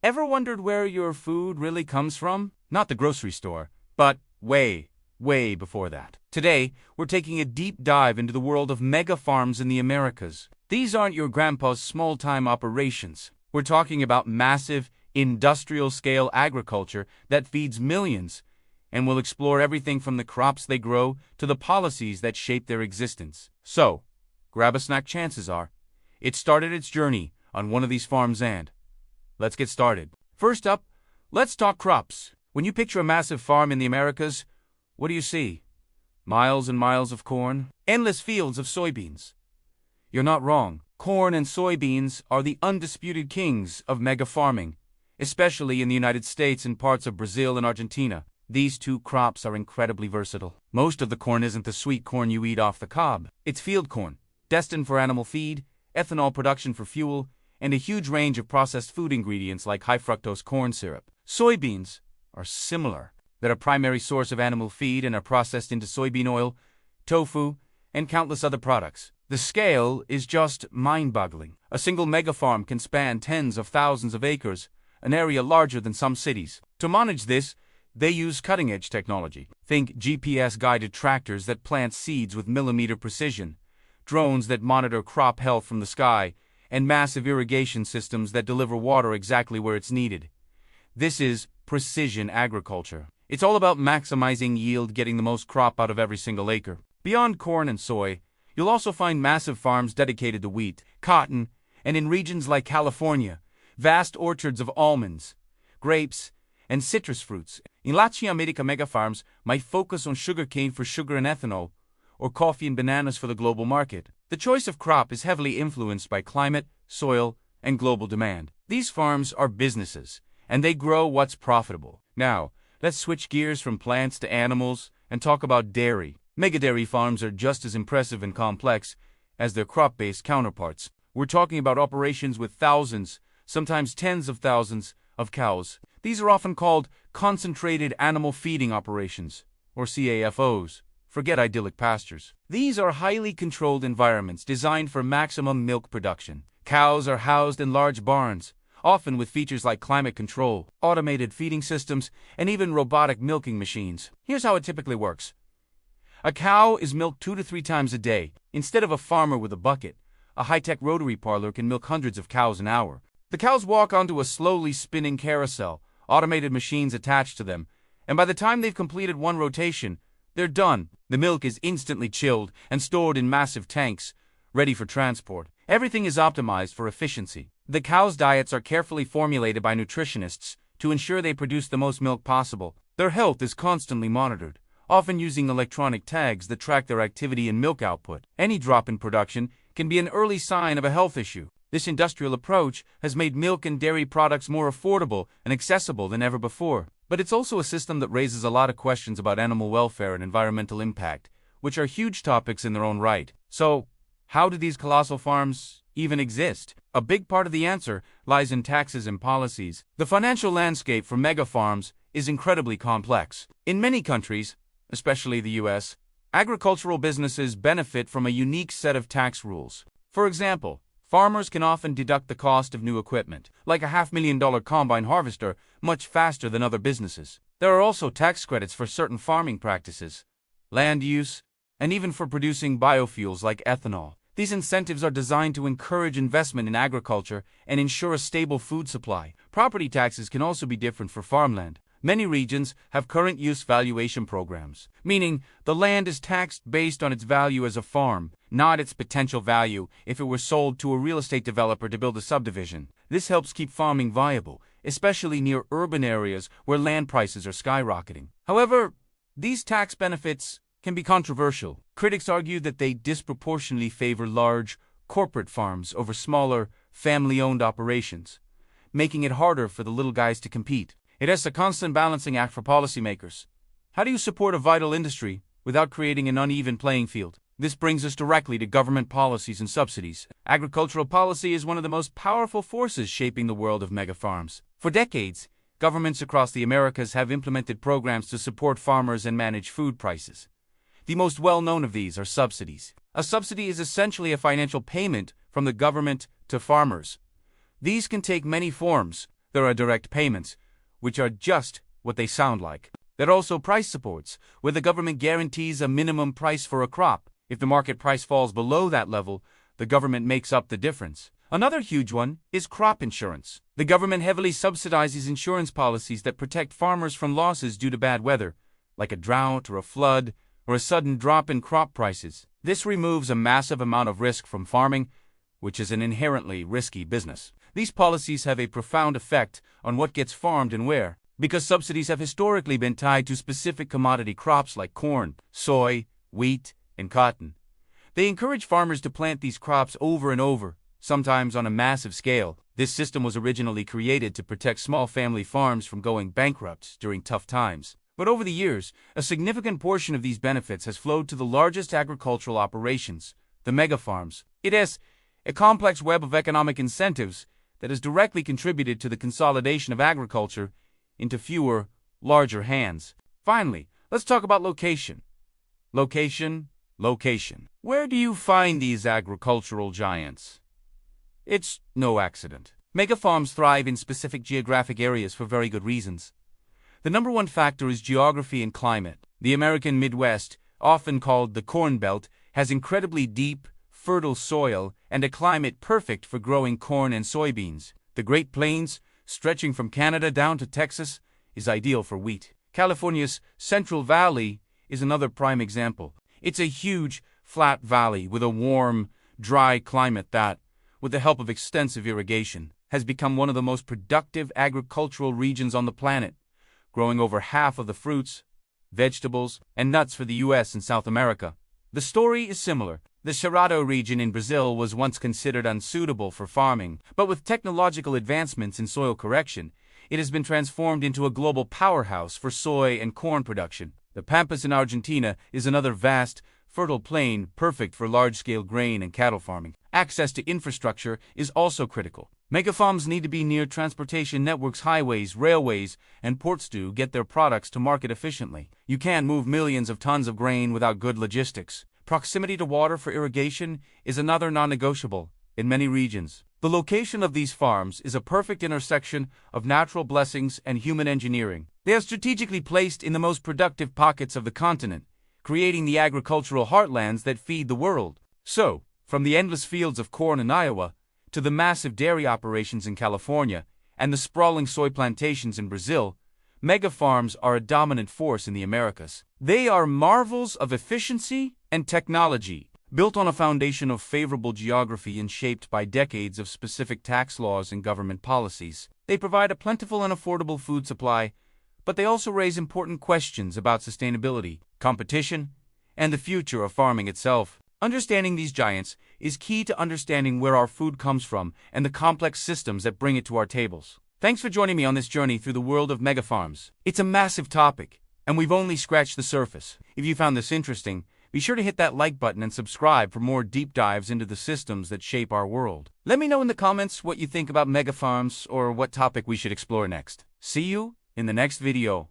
Ever wondered where your food really comes from? Not the grocery store, but way before that. Today, we're taking a deep dive into the world of mega farms in the Americas. These aren't your grandpa's small-time operations. We're talking about massive, industrial-scale agriculture that feeds millions, and we'll explore everything from the crops they grow to the policies that shape their existence. So, grab a snack, chances are it started its journey on one of these farms, and let's get started. First up, let's talk crops. When you picture a massive farm in the Americas, what do you see? Miles and miles of corn, endless fields of soybeans. You're not wrong. Corn and soybeans are the undisputed kings of mega farming, especially in the United States and parts of Brazil and Argentina. These two crops are incredibly versatile. Most of the corn isn't the sweet corn you eat off the cob. It's field corn, destined for animal feed, ethanol production for fuel, and a huge range of processed food ingredients like high-fructose corn syrup. Soybeans are similar. They're a primary source of animal feed and are processed into soybean oil, tofu, and countless other products. The scale is just mind-boggling. A single megafarm can span tens of thousands of acres, an area larger than some cities. To manage this, they use cutting-edge technology. Think GPS-guided tractors that plant seeds with millimeter precision, drones that monitor crop health from the sky, and massive irrigation systems that deliver water exactly where it's needed. This is precision agriculture. It's all about maximizing yield, getting the most crop out of every single acre. Beyond corn and soy, you'll also find massive farms dedicated to wheat, cotton, and in regions like California, vast orchards of almonds, grapes, and citrus fruits. In Latin America, mega farms might focus on sugarcane for sugar and ethanol, or coffee and bananas for the global market. The choice of crop is heavily influenced by climate, soil, and global demand. These farms are businesses, and they grow what's profitable. Now, let's switch gears from plants to animals and talk about dairy. Mega dairy farms are just as impressive and complex as their crop-based counterparts. We're talking about operations with thousands, sometimes tens of thousands, of cows. These are often called concentrated animal feeding operations, or CAFOs. Forget idyllic pastures. These are highly controlled environments designed for maximum milk production. Cows are housed in large barns, often with features like climate control, automated feeding systems, and even robotic milking machines. Here's how it typically works. A cow is milked 2 to 3 times a day. Instead of a farmer with a bucket, a high-tech rotary parlor can milk hundreds of cows an hour. The cows walk onto a slowly spinning carousel, automated machines attached to them, and by the time they've completed one rotation, they're done. The milk is instantly chilled and stored in massive tanks, ready for transport. Everything is optimized for efficiency. The cows' diets are carefully formulated by nutritionists to ensure they produce the most milk possible. Their health is constantly monitored, often using electronic tags that track their activity and milk output. Any drop in production can be an early sign of a health issue. This industrial approach has made milk and dairy products more affordable and accessible than ever before. But it's also a system that raises a lot of questions about animal welfare and environmental impact, which are huge topics in their own right. So, how do these colossal farms even exist? A big part of the answer lies in taxes and policies. The financial landscape for mega farms is incredibly complex. In many countries, especially the US, agricultural businesses benefit from a unique set of tax rules. For example, farmers can often deduct the cost of new equipment, like a $500,000 combine harvester, much faster than other businesses. There are also tax credits for certain farming practices, land use, and even for producing biofuels like ethanol. These incentives are designed to encourage investment in agriculture and ensure a stable food supply. Property taxes can also be different for farmland. Many regions have current use valuation programs, meaning the land is taxed based on its value as a farm, not its potential value if it were sold to a real estate developer to build a subdivision. This helps keep farming viable, especially near urban areas where land prices are skyrocketing. However, these tax benefits can be controversial. Critics argue that they disproportionately favor large, corporate farms over smaller, family-owned operations, making it harder for the little guys to compete. It is a constant balancing act for policymakers. How do you support a vital industry without creating an uneven playing field? This brings us directly to government policies and subsidies. Agricultural policy is one of the most powerful forces shaping the world of mega farms. For decades, governments across the Americas have implemented programs to support farmers and manage food prices. The most well-known of these are subsidies. A subsidy is essentially a financial payment from the government to farmers. These can take many forms, There are direct payments, which are just what they sound like. There are also price supports, where the government guarantees a minimum price for a crop. If the market price falls below that level, the government makes up the difference. Another huge one is crop insurance. The government heavily subsidizes insurance policies that protect farmers from losses due to bad weather, like a drought or a flood or a sudden drop in crop prices. This removes a massive amount of risk from farming, which is an inherently risky business. These policies have a profound effect on what gets farmed and where, because subsidies have historically been tied to specific commodity crops like corn, soy, wheat, and cotton. They encourage farmers to plant these crops over and over, sometimes on a massive scale. This system was originally created to protect small family farms from going bankrupt during tough times. But over the years, a significant portion of these benefits has flowed to the largest agricultural operations, the megafarms. It is a complex web of economic incentives that has directly contributed to the consolidation of agriculture into fewer, larger hands. Finally, let's talk about location. Location. Where do you find these agricultural giants? It's no accident. Megafarms thrive in specific geographic areas for very good reasons. The number one factor is geography and climate. The American Midwest, often called the Corn Belt, has incredibly deep, fertile soil and a climate perfect for growing corn and soybeans. The Great Plains, stretching from Canada down to Texas, is ideal for wheat. California's Central Valley is another prime example. It's a huge, flat valley with a warm, dry climate that, with the help of extensive irrigation, has become one of the most productive agricultural regions on the planet, growing over half of the fruits, vegetables, and nuts for the U.S. and South America. The story is similar. The Cerrado region in Brazil was once considered unsuitable for farming, but with technological advancements in soil correction, it has been transformed into a global powerhouse for soy and corn production. The Pampas in Argentina is another vast, fertile plain perfect for large-scale grain and cattle farming. Access to infrastructure is also critical. Megafarms need to be near transportation networks, highways, railways, and ports to get their products to market efficiently. You can't move millions of tons of grain without good logistics. Proximity to water for irrigation is another non-negotiable in many regions. The location of these farms is a perfect intersection of natural blessings and human engineering. They are strategically placed in the most productive pockets of the continent, creating the agricultural heartlands that feed the world. So, from the endless fields of corn in Iowa, to the massive dairy operations in California, and the sprawling soy plantations in Brazil, megafarms are a dominant force in the Americas. They are marvels of efficiency and technology, built on a foundation of favorable geography and shaped by decades of specific tax laws and government policies. They provide a plentiful and affordable food supply, but they also raise important questions about sustainability, competition, and the future of farming itself. Understanding these giants is key to understanding where our food comes from and the complex systems that bring it to our tables. Thanks for joining me on this journey through the world of megafarms. It's a massive topic, and we've only scratched the surface. If you found this interesting, be sure to hit that like button and subscribe for more deep dives into the systems that shape our world. Let me know in the comments what you think about megafarms or what topic we should explore next. See you in the next video.